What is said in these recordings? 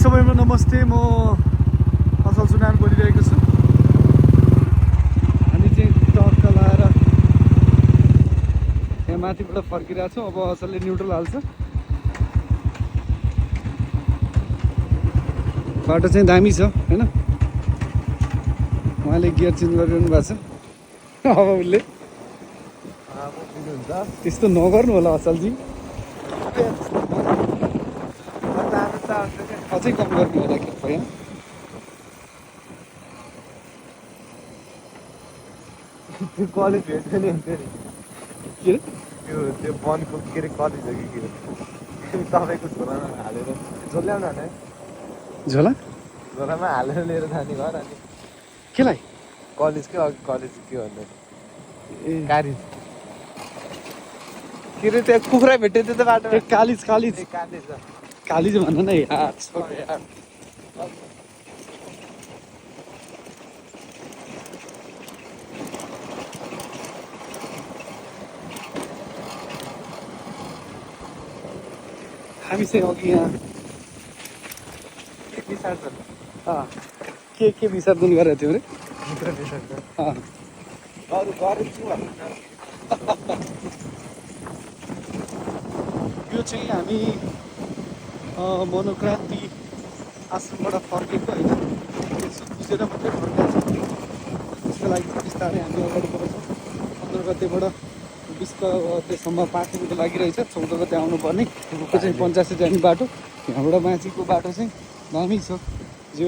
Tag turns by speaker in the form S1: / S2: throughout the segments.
S1: सबैमा नमस्ते। म असल सुनार बोलिरहेको छु। हामी चाहिँ टक्क लाएर यहाँ माथिबाट फर्किरहेको छौँ। अब असलले न्युट्रल हाल्छ। बाटो चाहिँ दामी छ होइन। उहाँले गियर चेन्ज गरिरहनु भएको छ। अब उसले त्यस्तो नगर्नु होला असलजी, अझै कम गर्नु होला कृपया।
S2: त्यो कलेज भेट्छ नि
S1: के अरे
S2: त्यो वनको के अरे कलेज हो कि के हो तपाईँको झोलामा हालेर झोल्याउन है
S1: झोला
S2: झोलामा हालेर लिएर जाने घर अनि
S1: केलाई
S2: कलेजकै अघि कलेज के भन्दा
S1: ए
S2: कारिज के अरे त्यहाँ कुखुरा भेट्यो त्यो त बाटो
S1: कालिज कालिज
S2: कालिज
S1: कालिज भन न यार। हामी चाहिँ अघि यहाँ
S2: के विसर्जन
S1: के विसर्जन गरेको थियो अरे।
S2: मित्र विसर्जन
S1: अँ,
S2: अरू गरेछु भन्नु
S1: यो चाहिँ हामी मनोक्रान्ति आश्रमबाट फर्केको होइन, यसो बुझेर मात्रै फर्केको छ। त्यसको लागि बिस्तारै हामी अगाडि बढ्छौँ। 15 गतेबाट 20 गतेसम्म पार्टीको लागिरहेछ। 14 गते आउनुपर्ने। त्यो चाहिँ 85 जाने बाटो। यहाँबाट माथिको बाटो चाहिँ दामी छ। जो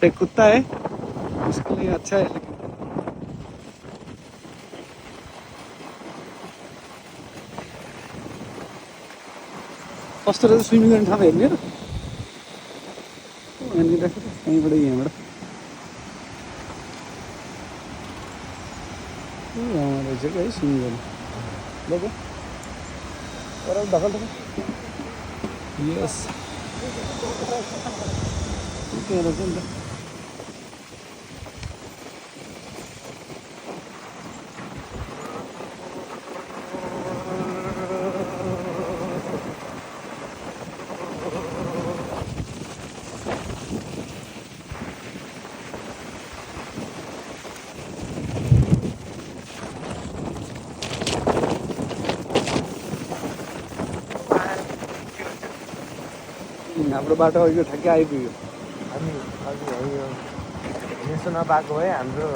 S1: एक कुत्ता है, उसके लिए अच्छा है। कस्तो रहेछ स्विमिङ गर्ने ठाउँ हेर्ने र यहाँनिर यहीँबाट यहाँबाट रहेछ क्या है स्विमिङ गर्ने। ल ढकल ढकल यस त्यहाँ रहेछ नि त। हाम्रो बाटो अघि ठ्याक्कै आइपुग्यो।
S2: हामी अघि यसो नपाएको भए हाम्रो